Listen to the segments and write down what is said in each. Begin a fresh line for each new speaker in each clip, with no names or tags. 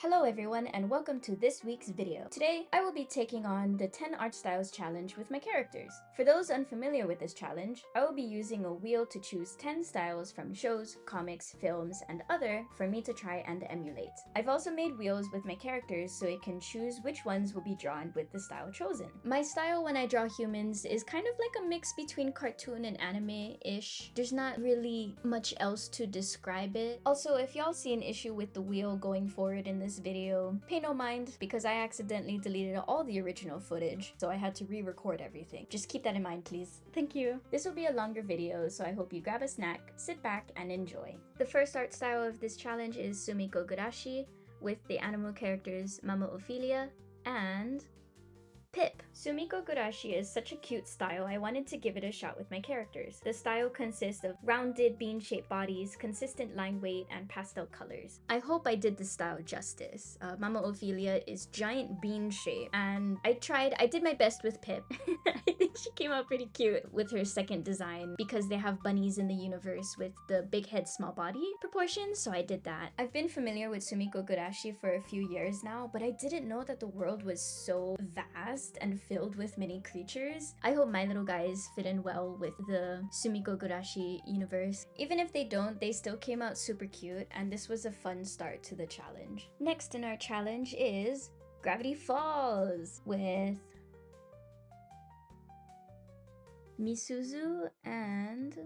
Hello everyone and welcome to this week's video. Today, I will be taking on the 10 art styles challenge with my characters. For those unfamiliar with this challenge, I will be using a wheel to choose 10 styles from shows, comics, films, and other for me to try and emulate. I've also made wheels with my characters so it can choose which ones will be drawn with the style chosen. My style when I draw humans is kind of like a mix between cartoon and anime-ish. There's not really much else to describe it. Also, if y'all see an issue with the wheel going forward in this video, pay no mind because I accidentally deleted all the original footage, so I had to re-record everything. Just keep that in mind, please. Thank you. This will be a longer video, so I hope you grab a snack, sit back, and enjoy. The first art style of this challenge is Sumikkogurashi, with the animal characters Mama Ophelia and Pip. Sumikkogurashi is such a cute style, I wanted to give it a shot with my characters. The style consists of rounded bean-shaped bodies, consistent line weight, and pastel colors. I hope I did the style justice. Mama Ophelia is giant bean-shaped, and I did my best with Pip. I think she came out pretty cute with her second design because they have bunnies in the universe with the big head, small body proportions, so I did that. I've been familiar with Sumikkogurashi for a few years now, but I didn't know that the world was so vast and filled with many creatures. I hope my little guys fit in well with the Sumikkogurashi universe. Even if they don't, they still came out super cute, and this was a fun start to the challenge. Next in our challenge is Gravity Falls with Misuzu and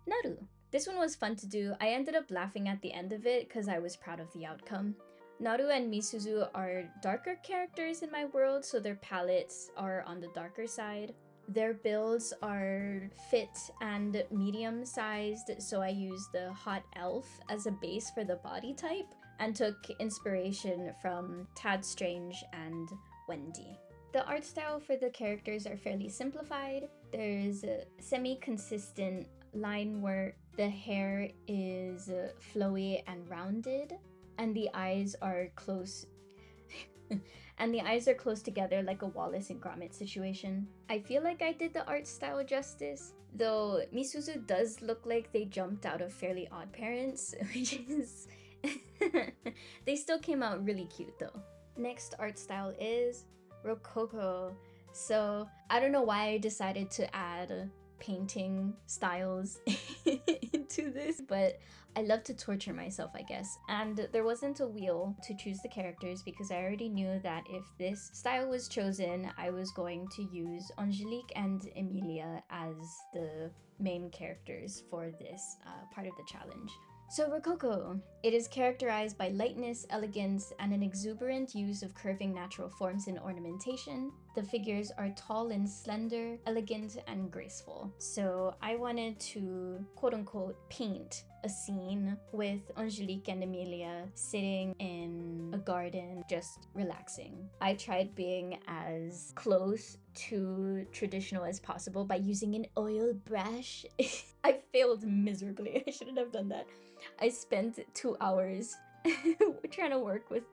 Naru. This one was fun to do. I ended up laughing at the end of it because I was proud of the outcome. Naru and Misuzu are darker characters in my world, so their palettes are on the darker side. Their builds are fit and medium-sized, so I used the Hot Elf as a base for the body type and took inspiration from Tad Strange and Wendy. The art style for the characters are fairly simplified. There's a semi-consistent line work. The hair is flowy and rounded, and the eyes are close together like a Wallace and Gromit situation. I feel like I did the art style justice, though Misuzu does look like they jumped out of Fairly Odd Parents, which is they still came out really cute though. Next art style is Rococo. So I don't know why I decided to add painting styles into this, but I love to torture myself, I guess. And there wasn't a wheel to choose the characters because I already knew that if this style was chosen, I was going to use Angelique and Emilia as the main characters for this part of the challenge. So Rococo. It is characterized by lightness, elegance, and an exuberant use of curving natural forms in ornamentation. The figures are tall and slender, elegant, and graceful. So I wanted to quote-unquote paint a scene with Angelique and Emilia sitting in a garden just relaxing. I tried being as close to traditional as possible by using an oil brush. I failed miserably. I shouldn't have done that. I spent 2 hours trying to work with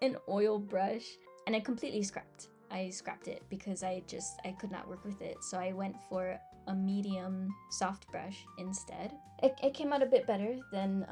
an oil brush, and I completely scrapped. I scrapped it because I could not work with it. So I went for a medium soft brush instead. It came out a bit better than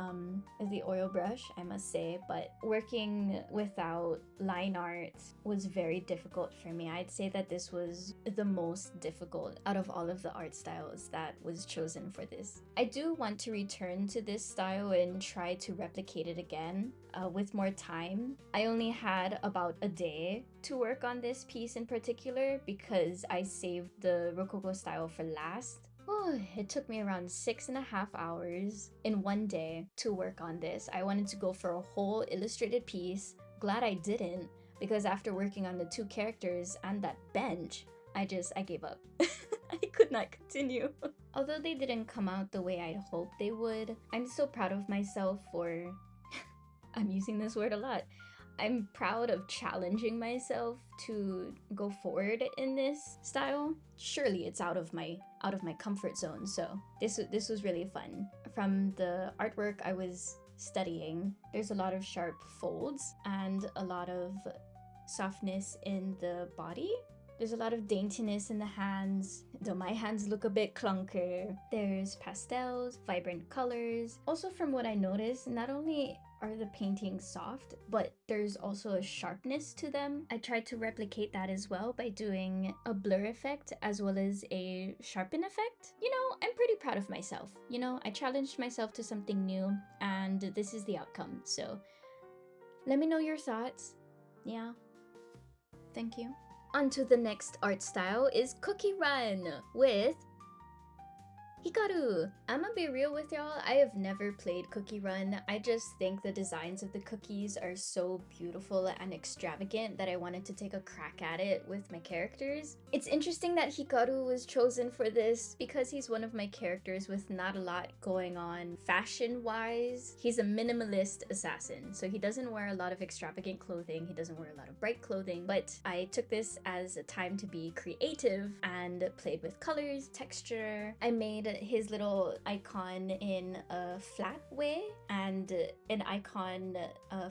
the oil brush, I must say, but working without line art was very difficult for me. I'd say that this was the most difficult out of all of the art styles that was chosen for this. I do want to return to this style and try to replicate it again with more time. I only had about a day to work on this piece in particular because I saved the Rococo style for last. Oh, it took me around 6.5 hours in one day to work on this. I wanted to go for a whole illustrated piece. Glad I didn't, because after working on the 2 characters and that bench, I gave up. I could not continue. Although they didn't come out the way I'd hoped they would, I'm so proud of myself for I'm using this word a lot. I'm proud of challenging myself to go forward in this style. Surely it's out of my comfort zone, so this was really fun. From the artwork I was studying, there's a lot of sharp folds and a lot of softness in the body. There's a lot of daintiness in the hands, though my hands look a bit clunker. There's pastels, vibrant colors. Also, from what I noticed, not only are the paintings soft, but there's also a sharpness to them. I tried to replicate that as well by doing a blur effect as well as a sharpen effect. You know, I'm pretty proud of myself. You know, I challenged myself to something new, and this is the outcome. So let me know your thoughts. Yeah, thank you. On to the next art style is Cookie Run with Hikaru. I'ma be real with y'all, I have never played Cookie Run. I just think the designs of the cookies are so beautiful and extravagant that I wanted to take a crack at it with my characters. It's interesting that Hikaru was chosen for this because he's one of my characters with not a lot going on fashion-wise. He's a minimalist assassin, so he doesn't wear a lot of extravagant clothing, he doesn't wear a lot of bright clothing, but I took this as a time to be creative and played with colors, texture. I made his little icon in a flat way and an icon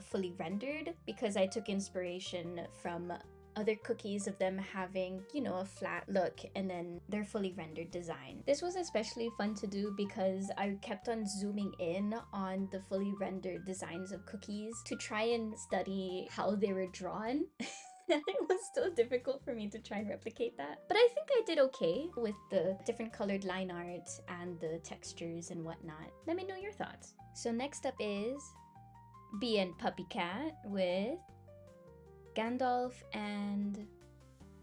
fully rendered because I took inspiration from other cookies of them having, you know, a flat look and then their fully rendered design. This was especially fun to do because I kept on zooming in on the fully rendered designs of cookies to try and study how they were drawn. It was still difficult for me to try and replicate that. But I think I did okay with the different colored line art and the textures and whatnot. Let me know your thoughts. So next up is Bee and Puppycat with Gandalf and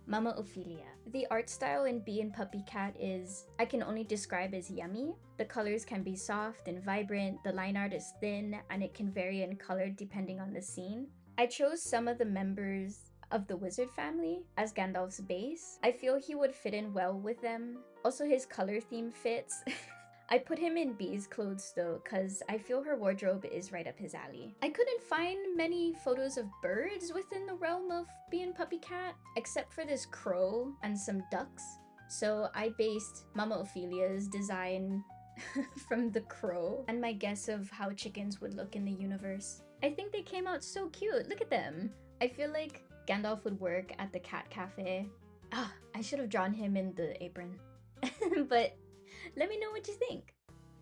Mama Ophelia. The art style in Bee and Puppycat is, I can only describe as yummy. The colors can be soft and vibrant, the line art is thin, and it can vary in color depending on the scene. I chose some of the members of the wizard family as Gandalf's base. I feel he would fit in well with them. Also, his color theme fits. I put him in Bee's clothes though, cause I feel her wardrobe is right up his alley. I couldn't find many photos of birds within the realm of Bee and Puppycat, except for this crow and some ducks. So I based Mama Ophelia's design from the crow and my guess of how chickens would look in the universe. I think they came out so cute, look at them. I feel like Gandalf would work at the cat cafe. Ah, I should have drawn him in the apron. But let me know what you think.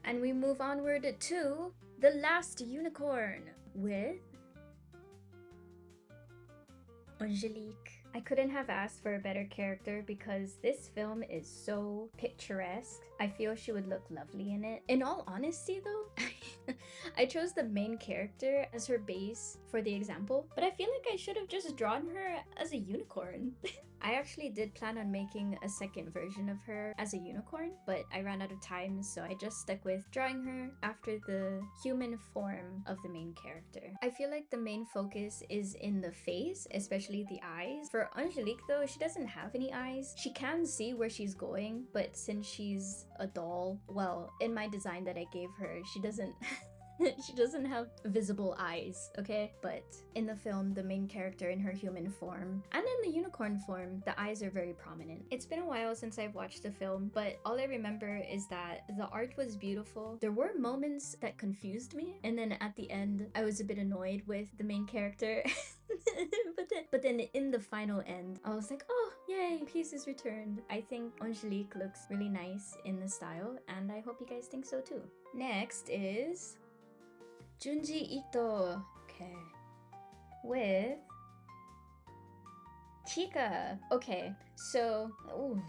And we move onward to The Last Unicorn with Angelique. I couldn't have asked for a better character because this film is so picturesque. I feel she would look lovely in it. In all honesty though, I chose the main character as her base for the example, but I feel like I should have just drawn her as a unicorn. I actually did plan on making a second version of her as a unicorn, but I ran out of time, so I just stuck with drawing her after the human form of the main character. I feel like the main focus is in the face, especially the eyes. For Angelique though, she doesn't have any eyes. She can see where she's going, but since she's a doll, well, in my design that I gave her, she doesn't she doesn't have visible eyes, okay? But in the film, the main character in her human form and in the unicorn form, the eyes are very prominent. It's been a while since I've watched the film, but all I remember is that the art was beautiful. There were moments that confused me, and then at the end, I was a bit annoyed with the main character. but then in the final end, I was like, oh, yay, peace is returned. I think Angelique looks really nice in the style, and I hope you guys think so too. Next is Junji Ito, okay, with Chika. Okay, so, ooh,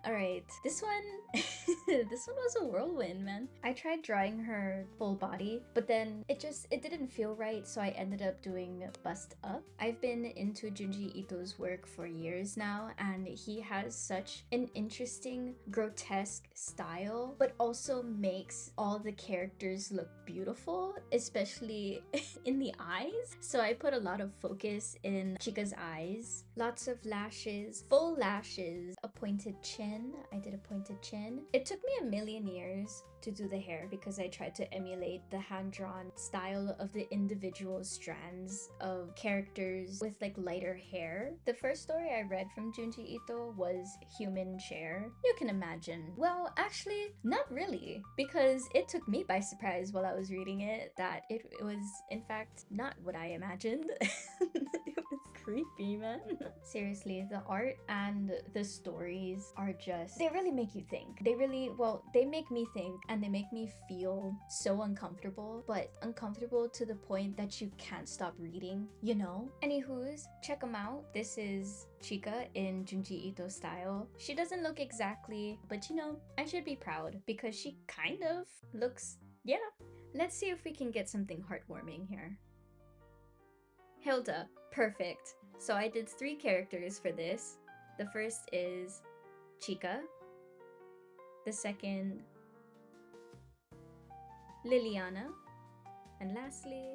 alright, this one, this one was a whirlwind, man. I tried drawing her full body, but then it didn't feel right, so I ended up doing bust up. I've been into Junji Ito's work for years now, and he has such an interesting, grotesque style, but also makes all the characters look beautiful, especially in the eyes. So I put a lot of focus in Chika's eyes, lots of lashes, full lashes, a pointed chin. I did a pointed chin. It took me a million years to do the hair because I tried to emulate the hand-drawn style of the individual strands of characters with like lighter hair. The first story I read from Junji Ito was Human Chair. You can imagine. Well, actually, not really, because it took me by surprise while I was reading it that it was in fact not what I imagined. It's creepy, man. Seriously, the art and the stories are just, they really make you think. They really, well, they make me think and they make me feel so uncomfortable, but uncomfortable to the point that you can't stop reading, you know? Anywho's, check them out. This is Chika in Junji Ito style. She doesn't look exactly, but you know, I should be proud because she kind of looks, yeah. Let's see if we can get something heartwarming here. Hilda, perfect. So I did 3 characters for this. The first is Chika. The second, Liliana. And lastly,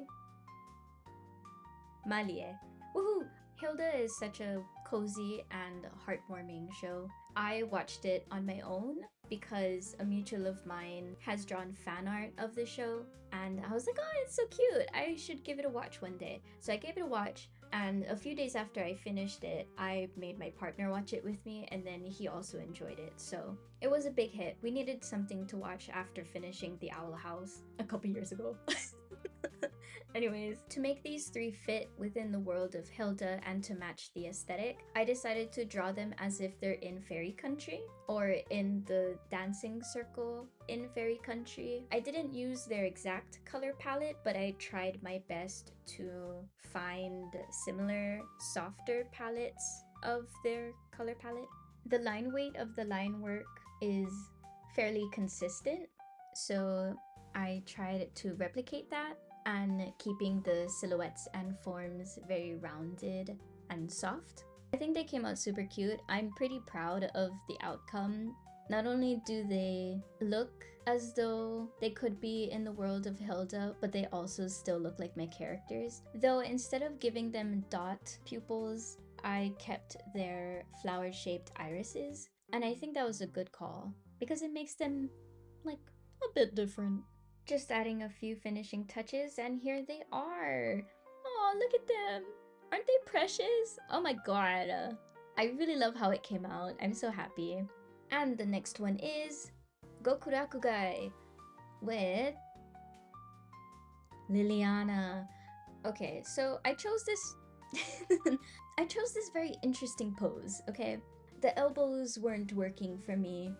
Malie. Woohoo! Hilda is such a cozy and heartwarming show. I watched it on my own because a mutual of mine has drawn fan art of the show, and I was like, oh, it's so cute, I should give it a watch one day. So I gave it a watch, and a few days after I finished it, I made my partner watch it with me, and then he also enjoyed it. So it was a big hit. We needed something to watch after finishing The Owl House a couple years ago. Anyways, to make these 3 fit within the world of Hilda and to match the aesthetic, I decided to draw them as if they're in fairy country or in the dancing circle in fairy country. I didn't use their exact color palette, but I tried my best to find similar, softer palettes of their color palette. The line weight of the line work is fairly consistent, so I tried to replicate that, and keeping the silhouettes and forms very rounded and soft. I think they came out super cute. I'm pretty proud of the outcome. Not only do they look as though they could be in the world of Hilda, but they also still look like my characters. Though instead of giving them dot pupils, I kept their flower-shaped irises. And I think that was a good call because it makes them like a bit different. Just adding a few finishing touches, and here they are. Oh, look at them. Aren't they precious? Oh my god. I really love how it came out. I'm so happy. And the next one is Gokurakugai with Liliana. Okay, so I chose this I chose this very interesting pose, okay? The elbows weren't working for me.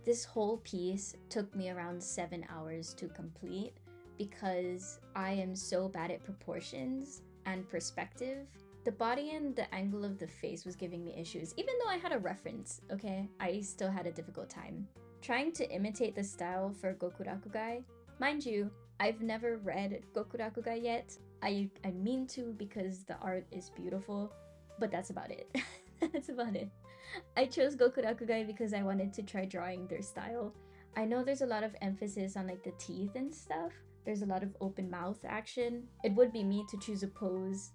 This whole piece took me around 7 hours to complete because I am so bad at proportions and perspective. The body and the angle of the face was giving me issues. Even though I had a reference, okay, I still had a difficult time. Trying to imitate the style for Gokurakugai. Mind you, I've never read Gokurakugai yet. I mean to because the art is beautiful, but that's about it. That's about it. I chose Gokurakugai because I wanted to try drawing their style. I know there's a lot of emphasis on like the teeth and stuff. There's a lot of open mouth action. It would be me to choose a pose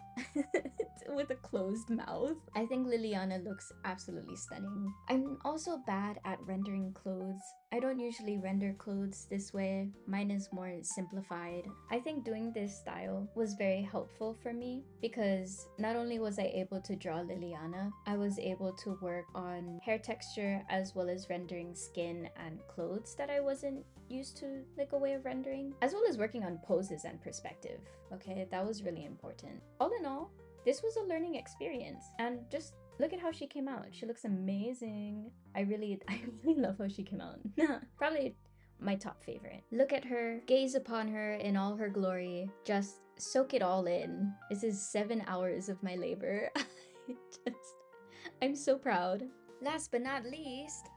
with a closed mouth. I think Liliana looks absolutely stunning. I'm also bad at rendering clothes. I don't usually render clothes this way. Mine is more simplified. I think doing this style was very helpful for me because not only was I able to draw Liliana, I was able to work on hair texture as well as rendering skin and clothes that I wasn't used to, like a way of rendering, as well as working on poses and perspective. Okay, that was really important. All in all, this was a learning experience, and just look at how she came out. She looks amazing. I really love how she came out. Probably my top favorite. Look at her, gaze upon her in all her glory, just soak it all in. This is 7 hours of my labor. I'm so proud. Last but not least,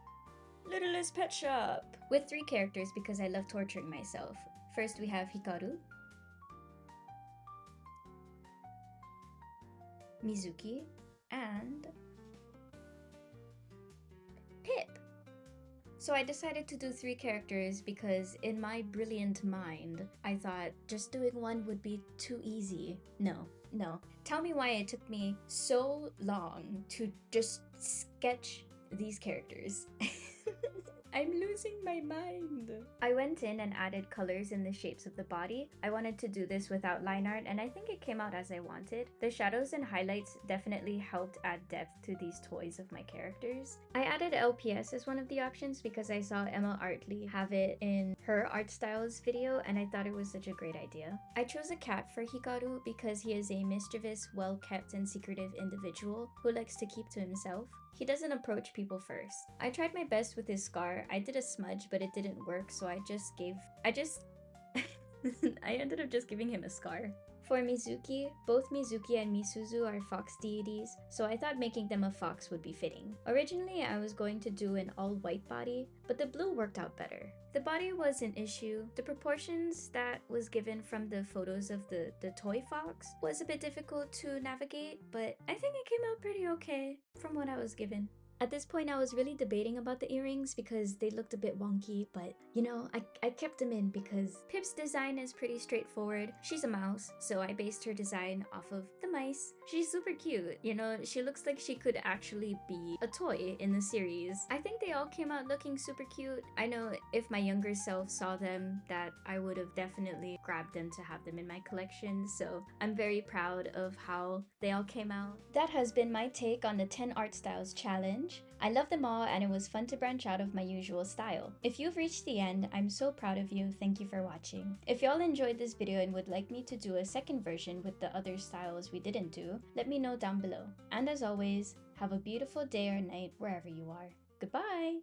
Littlest Pet Shop! With 3 characters because I love torturing myself. First we have Hikaru, Mizuki, and Pip. So I decided to do 3 characters because in my brilliant mind, I thought just doing one would be too easy. No. Tell me why it took me so long to just sketch these characters. I'm losing my mind. I went in and added colors in the shapes of the body. I wanted to do this without line art, and I think it came out as I wanted. The shadows and highlights definitely helped add depth to these toys of my characters. I added LPS as one of the options because I saw Emma Artley have it in her Artstyles video, and I thought it was such a great idea. I chose a cat for Hikaru because he is a mischievous, well-kept, and secretive individual who likes to keep to himself. He doesn't approach people first. I tried my best with his scar. I did a smudge, but it didn't work, so I ended up just giving him a scar. For Mizuki, both Mizuki and Misuzu are fox deities, so I thought making them a fox would be fitting. Originally, I was going to do an all-white body, but the blue worked out better. The body was an issue. The proportions that was given from the photos of the toy fox was a bit difficult to navigate, but I think it came out pretty okay from what I was given. At this point, I was really debating about the earrings because they looked a bit wonky, but you know, I kept them in because Pip's design is pretty straightforward. She's a mouse, so I based her design off of the mice. She's super cute, you know, she looks like she could actually be a toy in the series. I think they all came out looking super cute. I know if my younger self saw them, that I would have definitely grabbed them to have them in my collection, so I'm very proud of how they all came out. That has been my take on the 10 Artstyles challenge. I love them all, and it was fun to branch out of my usual style. If you've reached the end, I'm so proud of you. Thank you for watching. If y'all enjoyed this video and would like me to do a second version with the other styles we didn't do, let me know down below. And as always, have a beautiful day or night wherever you are. Goodbye!